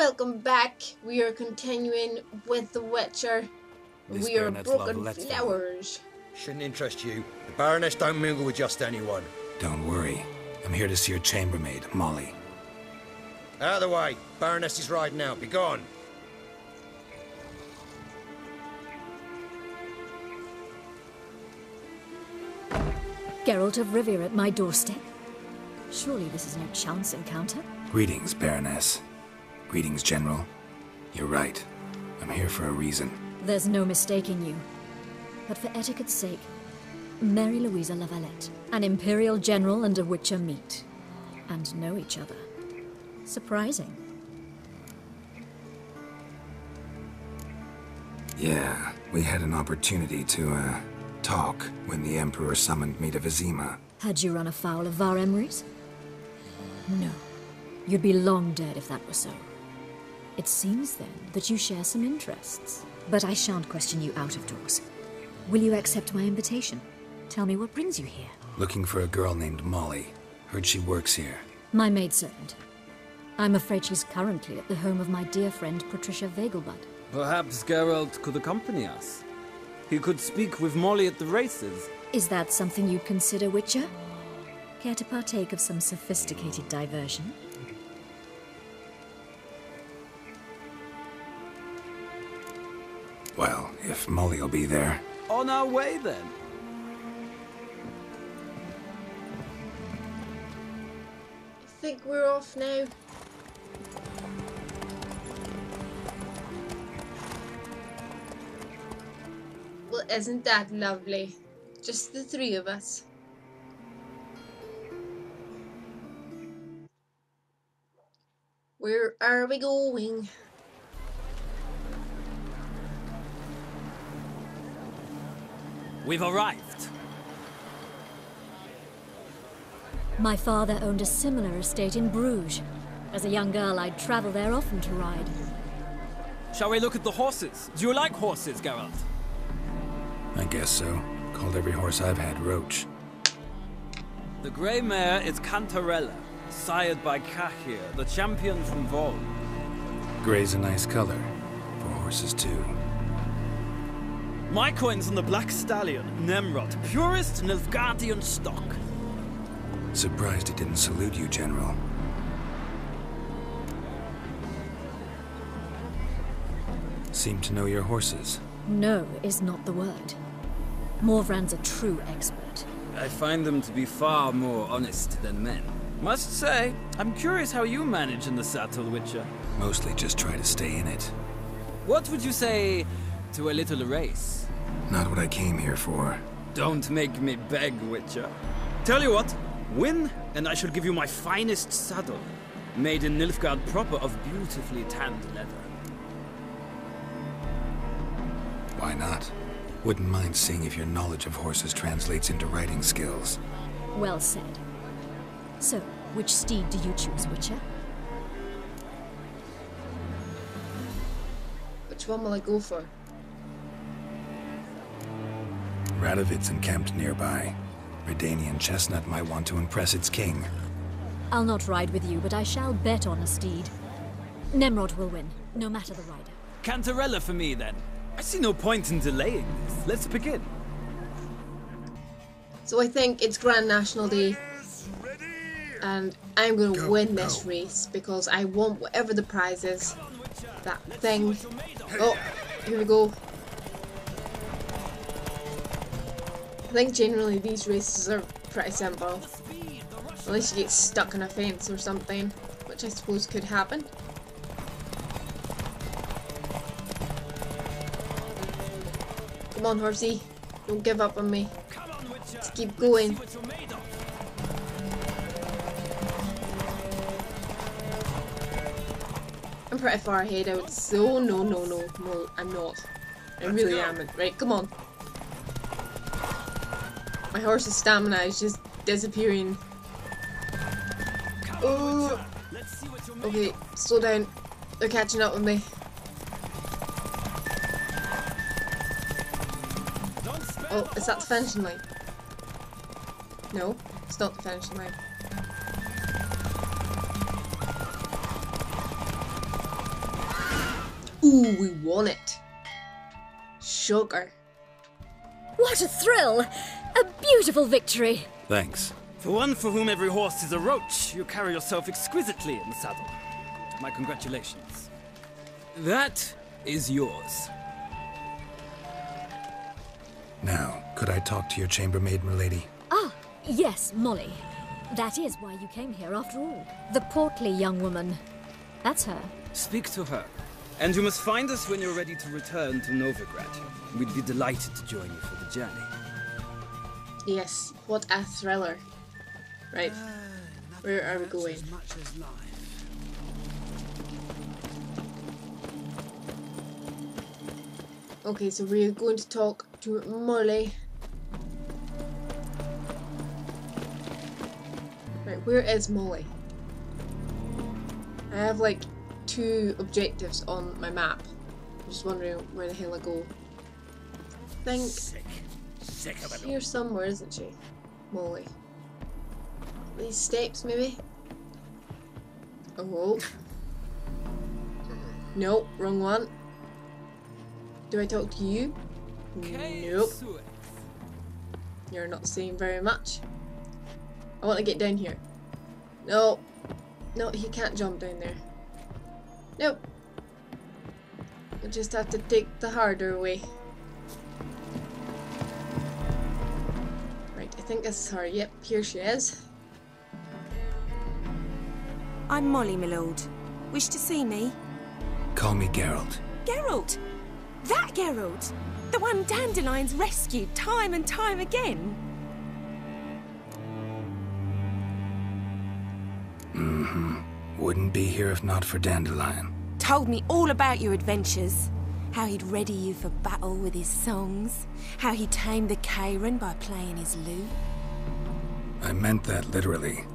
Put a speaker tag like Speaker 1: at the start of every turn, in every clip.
Speaker 1: welcome back. We are continuing with The Witcher. We are broken flowers.
Speaker 2: Shouldn't interest you. The Baroness don't mingle with just anyone.
Speaker 3: Don't worry. I'm here to see your chambermaid, Molly.
Speaker 2: Out of the way. Baroness is riding out. Be gone.
Speaker 4: Geralt of Rivia at my doorstep? Surely this is no chance encounter?
Speaker 3: Greetings, Baroness. Greetings, General. You're right. I'm here for a reason.
Speaker 4: There's no mistaking you. But for etiquette's sake, Mary Louisa Lavalette, an Imperial General and a Witcher meet. And know each other. Surprising.
Speaker 3: Yeah, we had an opportunity to, talk when the Emperor summoned me to Vizima.
Speaker 4: Had you run afoul of Var Emrys? No. You'd be long dead if that were so. It seems, then, that you share some interests. But I shan't question you out of doors. Will you accept my invitation? Tell me what brings you here.
Speaker 3: Looking for a girl named Molly. Heard she works here.
Speaker 4: My maidservant. I'm afraid she's currently at the home of my dear friend Patricia Vegelbud.
Speaker 5: Perhaps Geralt could accompany us. He could speak with Molly at the races.
Speaker 4: Is that something you'd consider, Witcher? Care to partake of some sophisticated diversion?
Speaker 3: Well, if Molly'll be there.
Speaker 5: On our way, then.
Speaker 1: I think we're off now. Well, isn't that lovely? Just the three of us. Where are we going?
Speaker 5: We've arrived.
Speaker 4: My father owned a similar estate in Bruges. As a young girl, I'd travel there often to ride.
Speaker 5: Shall we look at the horses? Do you like horses, Geralt?
Speaker 3: I guess so. Called every horse I've had Roach.
Speaker 5: The grey mare is Cantarella, sired by Cahir, the champion from Vol.
Speaker 3: Grey's a nice color. For horses, too.
Speaker 5: My coin's on the Black Stallion, Nemrod, purest Nilfgaardian stock.
Speaker 3: Surprised it didn't salute you, General. Seem to know your horses.
Speaker 4: No is not the word. Morvran's a true expert.
Speaker 5: I find them to be far more honest than men. Must say, I'm curious how you manage in the saddle, Witcher.
Speaker 3: Mostly just try to stay in it.
Speaker 5: What would you say to a little race?
Speaker 3: Not what I came here for.
Speaker 5: Don't make me beg, Witcher. Tell you what, win, and I shall give you my finest saddle, made in Nilfgaard proper of beautifully tanned leather.
Speaker 3: Why not? Wouldn't mind seeing if your knowledge of horses translates into riding skills.
Speaker 4: Well said. So, which steed do you choose, Witcher?
Speaker 1: Which one will I go for?
Speaker 3: Radovid's encamped nearby. Redanian chestnut might want to impress its king.
Speaker 4: I'll not ride with you, but I shall bet on a steed. Nemrod will win, no matter the rider.
Speaker 5: Cantarella for me, then. I see no point in delaying this. Let's begin.
Speaker 1: So I think it's Grand National Day. And I'm going to win this race because I want whatever the prize is. That thing. Oh, here we go. I think generally these races are pretty simple. Unless you get stuck in a fence or something, which I suppose could happen. Come on, horsey. Don't give up on me. Let's keep going. I'm pretty far ahead out, so no, I'm not. I really am. Right, come on. My horse's stamina is just disappearing. Oh. Okay, slow down. They're catching up with me. Oh, is that the finishing line? No, it's not the finishing line. Ooh, we won it. Sugar.
Speaker 4: What a thrill! A beautiful victory!
Speaker 3: Thanks.
Speaker 5: For one for whom every horse is a roach, you carry yourself exquisitely in the saddle. My congratulations. That is yours.
Speaker 3: Now, could I talk to your chambermaid, milady?
Speaker 4: Ah, yes, Molly. That is why you came here after all. The portly young woman. That's her.
Speaker 5: Speak to her. And you must find us when you're ready to return to Novigrad. We'd be delighted to join you for the journey.
Speaker 1: Yes, what a thriller. Right, where are we going? Okay, so we're going to talk to Molly. Right, where is Molly? I have like 2 objectives on my map. I'm just wondering where the hell I go. I think she's here somewhere, isn't she? Molly. These steps, maybe? Oh. Nope, wrong one. Do I talk to you? Nope. You're not saying very much. I want to get down here. No. No, he can't jump down there. Nope. I just have to take the harder way. Right, I think this is her. Yep, here she is.
Speaker 6: I'm Molly, my lord. Wish to see me?
Speaker 3: Call me Geralt.
Speaker 6: Geralt! That Geralt! The one Dandelion's rescued time and time again!
Speaker 3: Wouldn't be here if not for Dandelion.
Speaker 6: Told me all about your adventures. How he'd ready you for battle with his songs. How he tamed the Karen by playing his lute.
Speaker 3: I meant that literally.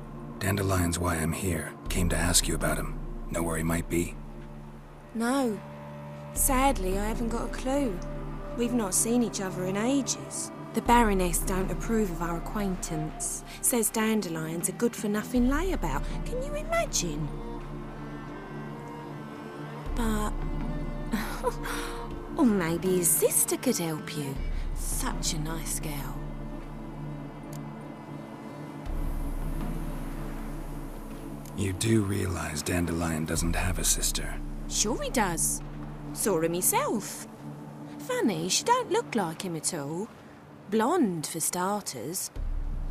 Speaker 3: Dandelion's why I'm here. Came to ask you about him. Know where he might be?
Speaker 6: No. Sadly, I haven't got a clue. We've not seen each other in ages. The Baroness don't approve of our acquaintance. Says Dandelion's a good-for-nothing layabout. Can you imagine? But... or maybe his sister could help you. Such a nice girl.
Speaker 3: You do realize Dandelion doesn't have a sister.
Speaker 6: Sure he does. Saw him myself. Funny, she don't look like him at all. Blonde, for starters.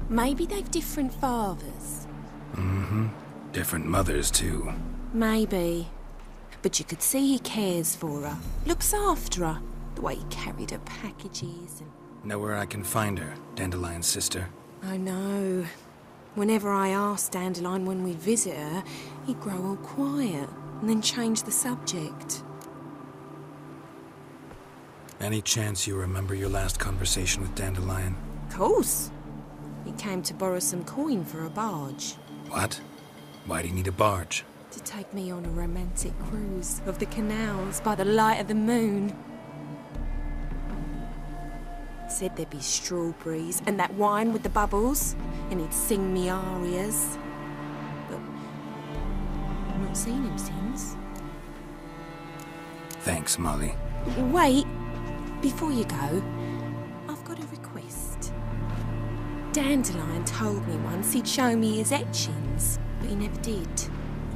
Speaker 6: Maybe they've different fathers.
Speaker 3: Different mothers, too.
Speaker 6: Maybe. But you could see he cares for her. Looks after her. The way he carried her packages and...
Speaker 3: Know where I can find her, Dandelion's sister?
Speaker 6: I know. Whenever I ask Dandelion when we visit her, he'd grow all quiet and then change the subject.
Speaker 3: Any chance you remember your last conversation with Dandelion?
Speaker 6: Course. He came to borrow some coin for a barge.
Speaker 3: What? Why do you need a barge?
Speaker 6: To take me on a romantic cruise of the canals by the light of the moon. Said there'd be strawberries and that wine with the bubbles, and he'd sing me arias. But I've not seen him since.
Speaker 3: Thanks, Molly.
Speaker 6: Wait, before you go, I've got a request. Dandelion told me once he'd show me his etchings, but he never did.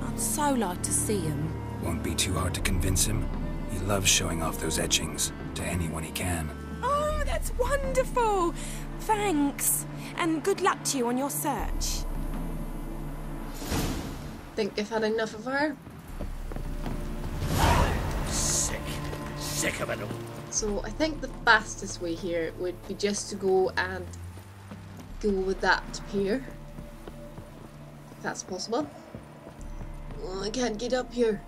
Speaker 6: I'd so like to see them.
Speaker 3: Won't be too hard to convince him. He loves showing off those etchings to anyone he can.
Speaker 6: Oh, that's wonderful! Thanks, and good luck to you on your search.
Speaker 1: Think I've had enough of her.
Speaker 2: Sick of it all.
Speaker 1: So I think the fastest way here would be just to go and go with that pier. If that's possible. Oh, I can't get up here.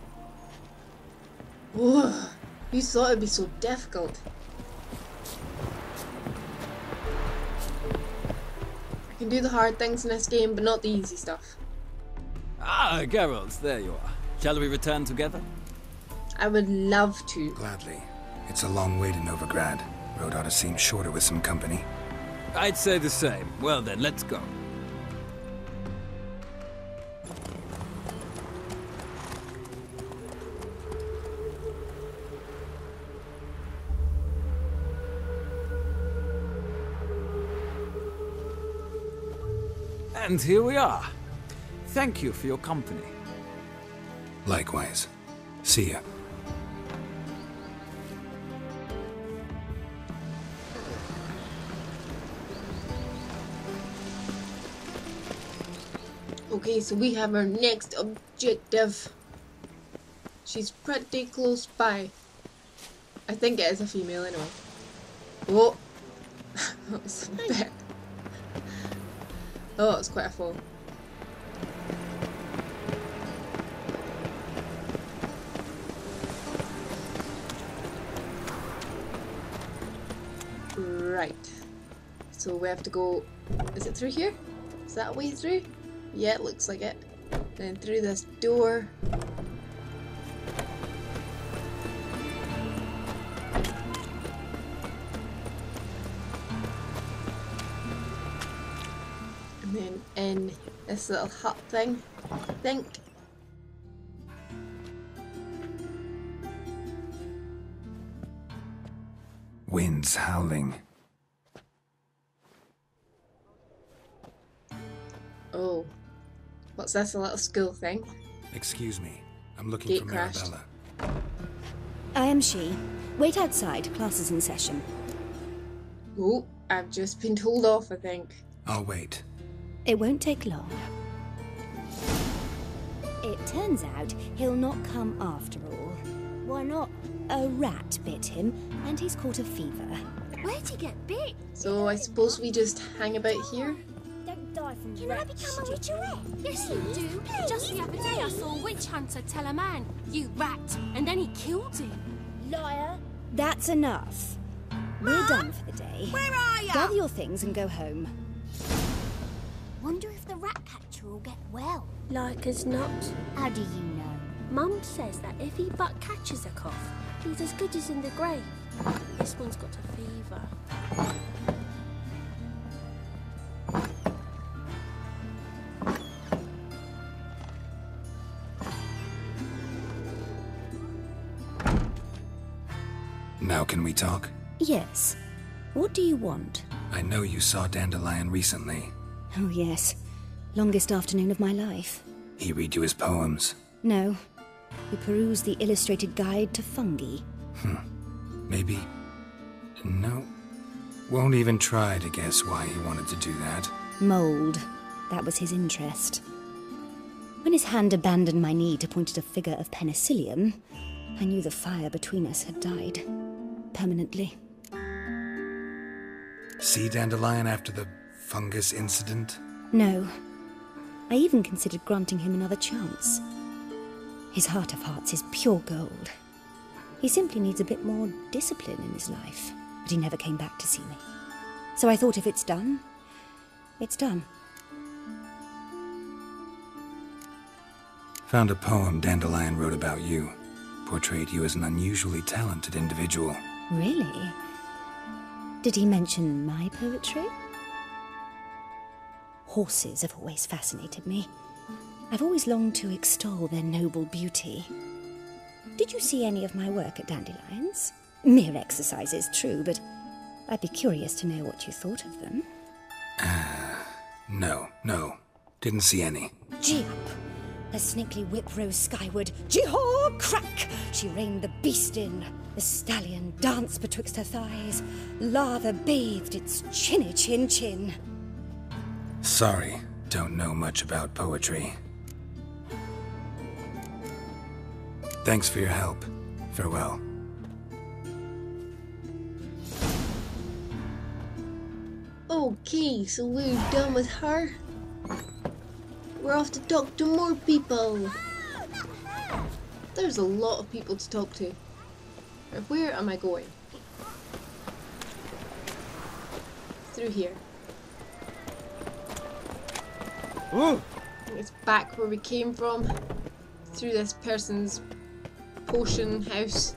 Speaker 1: Whoa, you thought it'd be so difficult. I can do the hard things in this game, but not the easy stuff.
Speaker 5: Ah, Geralt, there you are. Shall we return together?
Speaker 1: I would love to.
Speaker 3: Gladly. It's a long way to Novigrad. Road ought to seem shorter with some company.
Speaker 5: I'd say the same. Well then, let's go. And here we are. Thank you for your company.
Speaker 3: Likewise. See ya.
Speaker 1: Okay, so we have our next objective. She's pretty close by. I think it is a female anyway. Oh! That was a bit. Oh, it's quite a fall. Right. So we have to go. Is it through here? Is that a way through? Yeah, it looks like it. Then through this door. And then in this little hut thing, I think.
Speaker 3: Winds howling.
Speaker 1: Oh. What's this, a little school thing?
Speaker 3: Excuse me. I'm looking
Speaker 1: Gate
Speaker 3: for
Speaker 1: crashed.
Speaker 3: Mirabella.
Speaker 7: I am she. Wait outside. Class is in session.
Speaker 1: Oh, I've just been told off, I think.
Speaker 3: I'll wait.
Speaker 7: It won't take long. It turns out he'll not come after all. Why not? A rat bit him, and he's caught a fever.
Speaker 8: Where'd he get bit?
Speaker 1: So I suppose we just hang about here?
Speaker 7: Don't die from
Speaker 8: Can I become a witcherette? Yes, you do. Just the other day I saw a witch hunter tell a man, "You rat," and then he killed him.
Speaker 7: Liar! That's enough. We're done for the day.
Speaker 8: Where are you?
Speaker 7: Gather your things and go home.
Speaker 8: Wonder if the rat catcher will get well.
Speaker 6: Like as not.
Speaker 8: How do you know? Mum says that if he but catches a cough, he's as good as in the grave. This one's got a fever.
Speaker 3: Now can we talk?
Speaker 7: Yes. What do you want?
Speaker 3: I know you saw Dandelion recently.
Speaker 7: Oh, yes. Longest afternoon of my life.
Speaker 3: He read you his poems.
Speaker 7: No. We perused the illustrated guide to fungi.
Speaker 3: Maybe. No. Won't even try to guess why he wanted to do that.
Speaker 7: Mold. That was his interest. When his hand abandoned my knee to point at a figure of penicillium, I knew the fire between us had died. Permanently.
Speaker 3: See Dandelion after the fungus incident?
Speaker 7: No. I even considered granting him another chance. His heart of hearts is pure gold. He simply needs a bit more discipline in his life. But he never came back to see me. So I thought if it's done, it's done.
Speaker 3: Found a poem Dandelion wrote about you. Portrayed you as an unusually talented individual.
Speaker 7: Really? Did he mention my poetry? Horses have always fascinated me. I've always longed to extol their noble beauty. Did you see any of my work at Dandelion's? Mere exercises, true, but I'd be curious to know what you thought of them.
Speaker 3: No. Didn't see any.
Speaker 7: Gee up! Her snakely whip rose skyward. Gee-haw! Crack! She reined the beast in. The stallion danced betwixt her thighs. Lava bathed its chinny chin.
Speaker 3: Sorry, don't know much about poetry. Thanks for your help. Farewell.
Speaker 1: Okay, so we're done with her. We're off to talk to more people. There's a lot of people to talk to. Where am I going? Through here.
Speaker 2: Ooh.
Speaker 1: I think it's back where we came from. Through this person's potion house.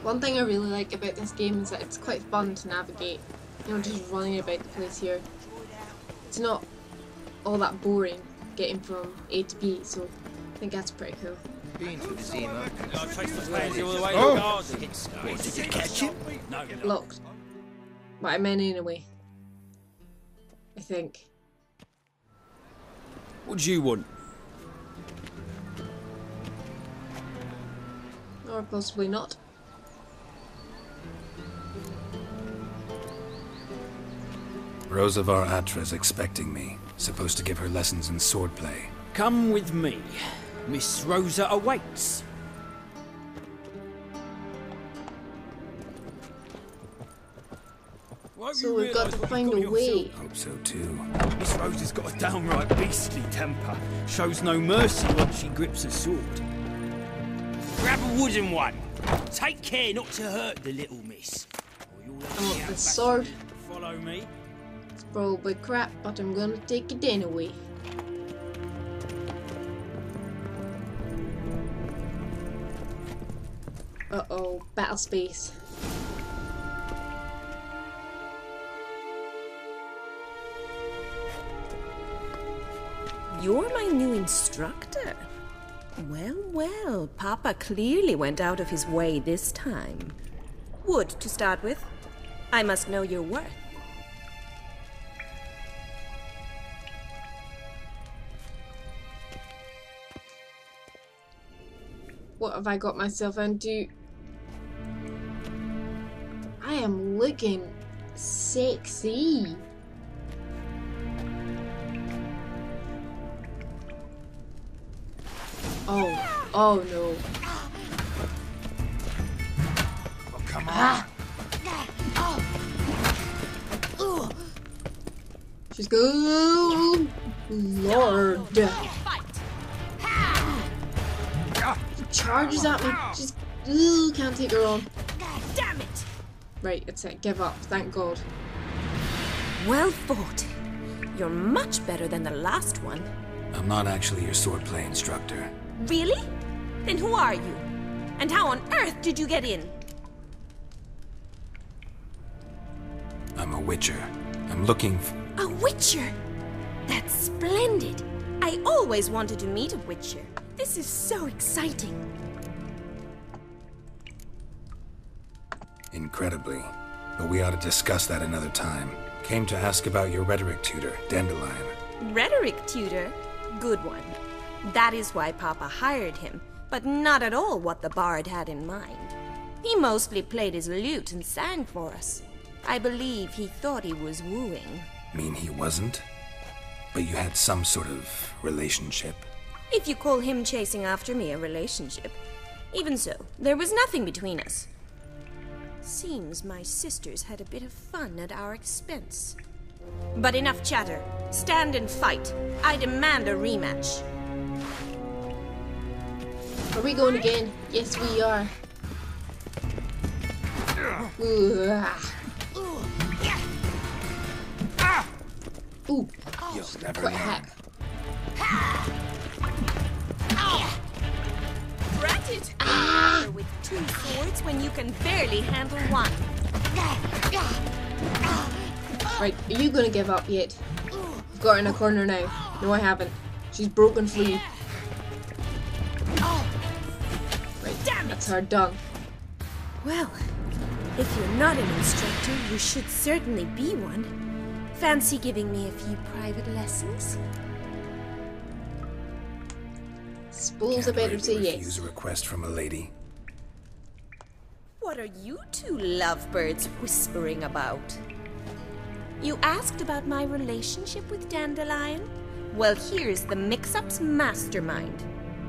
Speaker 1: One thing I really like about this game is that it's quite fun to navigate. You know, just running about the place here. It's not all that boring getting from A to B, so I think that's pretty cool.
Speaker 2: Been to the Zima.
Speaker 5: Oh!
Speaker 2: Did you catch him?
Speaker 1: Locked. But I meant anyway. I think.
Speaker 5: What do you want?
Speaker 1: Or possibly not.
Speaker 3: Rosavar Atra's expecting me. Supposed to give her lessons in swordplay.
Speaker 5: Come with me. Miss Rosa awaits.
Speaker 1: So we've got to find a way.
Speaker 3: Hope so too.
Speaker 5: Miss Rosa's got a downright beastly temper. Shows no mercy once she grips a sword. Grab a wooden one. Take care not to hurt the little miss.
Speaker 1: I want the sword.
Speaker 5: Follow me.
Speaker 1: It's probably crap, but I'm gonna take it anyway. Uh-oh, battle space.
Speaker 6: You're my new instructor. Well, well, Papa clearly went out of his way this time. Wood, to start with. I must know your worth.
Speaker 1: What have I got myself into? I am looking sexy. Oh no.
Speaker 3: Oh, come on.
Speaker 1: She's good. Lord. She charges at me. She's can't take her on.
Speaker 6: Damn it!
Speaker 1: Right, it's it. Give up. Thank God.
Speaker 6: Well fought. You're much better than the last one.
Speaker 3: I'm not actually your swordplay instructor.
Speaker 6: Really? Then who are you? And how on earth did you get in?
Speaker 3: I'm a witcher. I'm looking for...
Speaker 6: A witcher? That's splendid. I always wanted to meet a witcher. This is so exciting.
Speaker 3: Incredibly. But we ought to discuss that another time. Came to ask about your rhetoric tutor, Dandelion.
Speaker 6: Rhetoric tutor? Good one. That is why Papa hired him, but not at all what the bard had in mind. He mostly played his lute and sang for us. I believe he thought he was wooing.
Speaker 3: Mean he wasn't? But you had some sort of relationship?
Speaker 6: If you call him chasing after me a relationship. Even so, there was nothing between us. Seems my sisters had a bit of fun at our expense. But enough chatter. Stand and fight. I demand a rematch.
Speaker 1: Are we going again? Yes, we are. Ooh,
Speaker 3: You'll never
Speaker 1: quite a
Speaker 3: learn.
Speaker 1: hack.
Speaker 6: Drat it! With two swords when you can barely handle one.
Speaker 1: Right, are you gonna give up yet? I've got her in a corner now. No, I haven't. She's broken free. Right, that's her done.
Speaker 6: Well, if you're not an instructor, you should certainly be one. Fancy giving me a few private lessons?
Speaker 1: Suppose I
Speaker 3: Can't
Speaker 1: better
Speaker 3: really
Speaker 1: say
Speaker 3: refuse
Speaker 1: yes.
Speaker 3: a request from a lady.
Speaker 6: What are you two lovebirds whispering about? You asked about my relationship with Dandelion? Well, here's the mix-up's mastermind.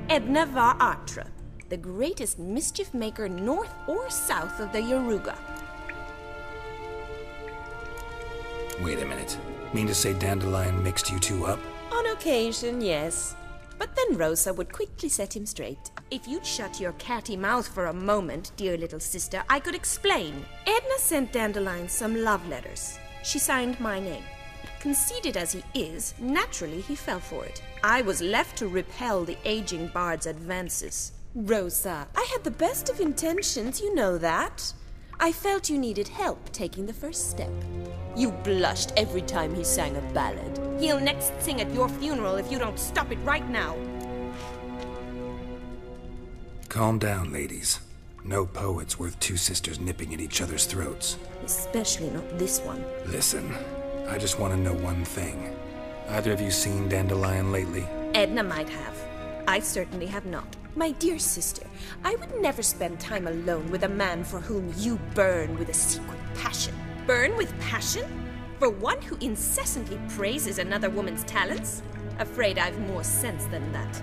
Speaker 6: Edna var Atra, the greatest mischief maker north or south of the Yaruga.
Speaker 3: Wait a minute. Mean to say Dandelion mixed you two up?
Speaker 6: On occasion, yes. But then Rosa would quickly set him straight. If you'd shut your catty mouth for a moment, dear little sister, I could explain. Edna sent Dandelion some love letters. She signed my name. Conceited as he is, naturally he fell for it. I was left to repel the aging bard's advances. Rosa, I had the best of intentions, you know that. I felt you needed help taking the first step. You blushed every time he sang a ballad. He'll next sing at your funeral if you don't stop it right now.
Speaker 3: Calm down, ladies. No poet's worth two sisters nipping at each other's throats.
Speaker 6: Especially not this one.
Speaker 3: Listen, I just want to know one thing. Either of you seen Dandelion lately?
Speaker 6: Edna might have. I certainly have not. My dear sister, I would never spend time alone with a man for whom you burn with a secret passion. Burn with passion? For one who incessantly praises another woman's talents? Afraid I've more sense than that.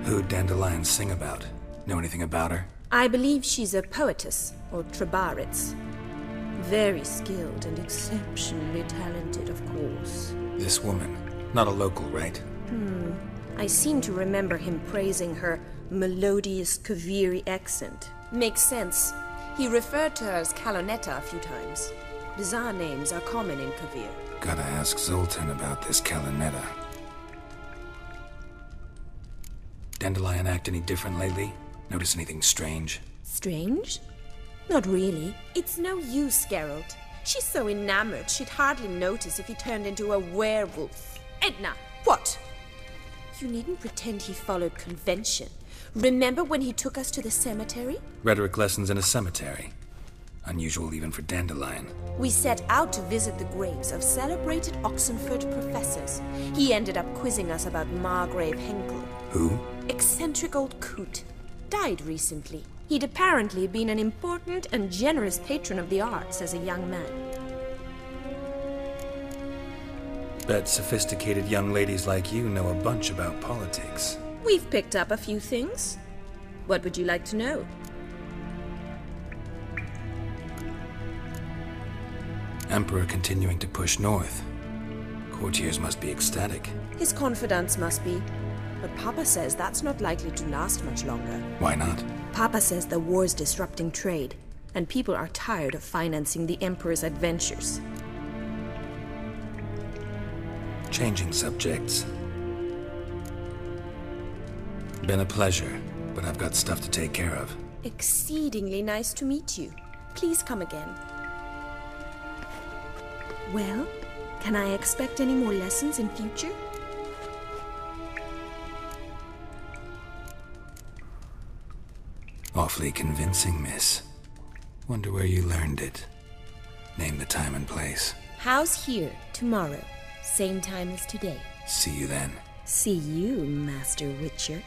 Speaker 3: Who'd Dandelion sing about? Know anything about her?
Speaker 6: I believe she's a poetess, or trabaritz. Very skilled and exceptionally talented, of course.
Speaker 3: This woman. Not a local, right?
Speaker 6: I seem to remember him praising her melodious Kaviri accent. Makes sense. He referred to her as Calonetta a few times. Bizarre names are common in Kavir.
Speaker 3: Gotta ask Zoltan about this Calonetta. Dandelion act any different lately? Notice anything strange?
Speaker 6: Strange? Not really. It's no use, Geralt. She's so enamored she'd hardly notice if he turned into a werewolf. Edna, what? You needn't pretend he followed convention. Remember when he took us to the cemetery?
Speaker 3: Rhetoric lessons in a cemetery. Unusual even for Dandelion.
Speaker 6: We set out to visit the graves of celebrated Oxenford professors. He ended up quizzing us about Margrave Henkel.
Speaker 3: Who?
Speaker 6: Eccentric old coot. Died recently. He'd apparently been an important and generous patron of the arts as a young man.
Speaker 3: Bet sophisticated young ladies like you know a bunch about politics.
Speaker 6: We've picked up a few things. What would you like to know?
Speaker 3: Emperor continuing to push north. Courtiers must be ecstatic.
Speaker 6: His confidants must be. But Papa says that's not likely to last much longer.
Speaker 3: Why not?
Speaker 6: Papa says the war's disrupting trade, and people are tired of financing the Emperor's adventures.
Speaker 3: Changing subjects. Been a pleasure, but I've got stuff to take care of.
Speaker 6: Exceedingly nice to meet you. Please come again. Well, can I expect any more lessons in future?
Speaker 3: Awfully convincing, miss. Wonder where you learned it. Name the time and place.
Speaker 6: How's here, tomorrow? Same time as today.
Speaker 3: See you then.
Speaker 6: See you, Master Witcher.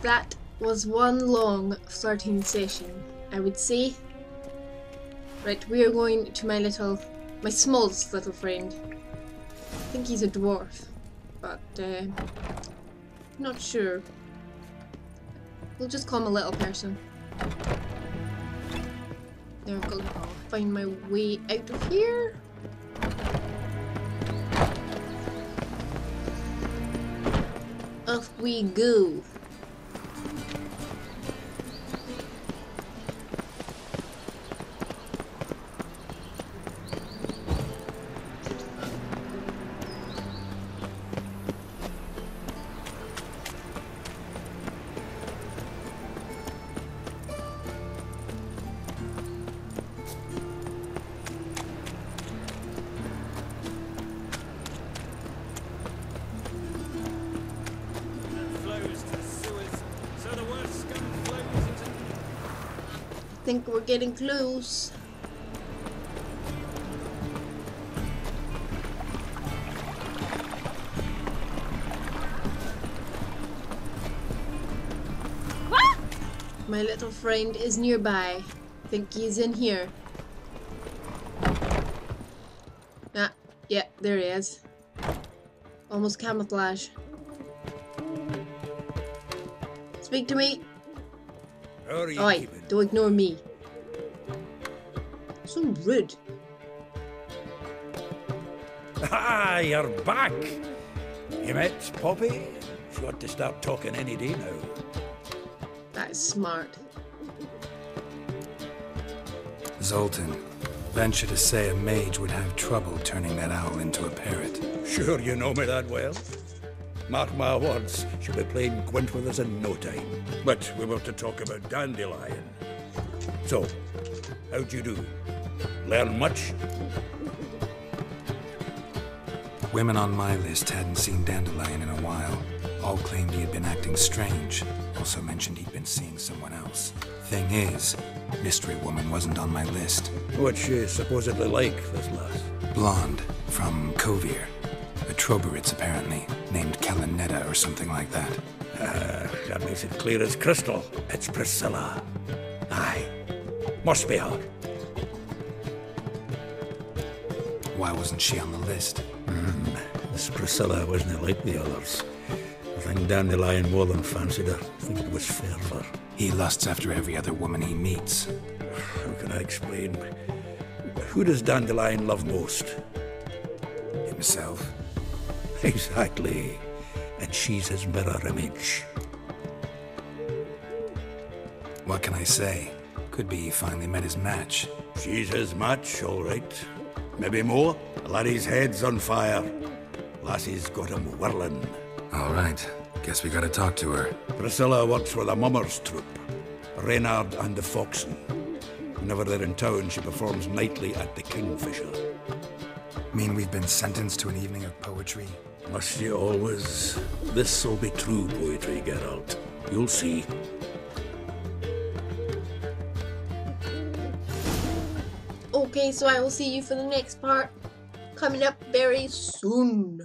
Speaker 1: That was one long flirting session, I would say. Right, we are going to my smallest little friend. I think he's a dwarf, but not sure. We'll just call him a little person. Now I've got to find my way out of here. Off we go. I think we're getting close.
Speaker 8: What?
Speaker 1: My little friend is nearby. I think he's in here. Ah, yeah, there he is. Almost camouflage. Speak to me. Oi, don't ignore me. So rude.
Speaker 9: Ah, you're back. You met Poppy? She ought to start talking any day now.
Speaker 1: That is smart.
Speaker 3: Zoltan, Venture to say a mage would have trouble turning that owl into a parrot.
Speaker 9: Sure you know me that well. Mark my words, she'll be playing Gwent with us in no time. But we were to talk about Dandelion. So, how'd you do? Learn much?
Speaker 3: Women on my list hadn't seen Dandelion in a while. All claimed he had been acting strange. Also mentioned he'd been seeing someone else. Thing is, Mystery Woman wasn't on my list.
Speaker 9: What's she supposedly like, this lass?
Speaker 3: Blonde, from Kovir. A Troberitz, apparently, named Kalanetta or something like that.
Speaker 9: That makes it clear as crystal. It's Priscilla. Aye. Must be her.
Speaker 3: Why wasn't she on the list?
Speaker 9: This Priscilla wasn't like the others. I think Dandelion more than fancied her. I think it was fervour.
Speaker 3: He lusts after every other woman he meets.
Speaker 9: How can I explain? Who does Dandelion love most?
Speaker 3: Himself.
Speaker 9: Exactly. And she's his mirror image.
Speaker 3: What can I say? Could be he finally met his match.
Speaker 9: She's his match, all right. Maybe more. Laddie's head's on fire. Lassie's got him whirling.
Speaker 3: All right. Guess we gotta talk to her.
Speaker 9: Priscilla works with a mummers troupe. Reynard and the Foxen. Whenever they're in town, she performs nightly at the Kingfisher.
Speaker 3: Mean we've been sentenced to an evening of poetry?
Speaker 9: Must you always? This'll be true poetry, Geralt. You'll see.
Speaker 1: Okay, so I will see you for the next part. Coming up very soon.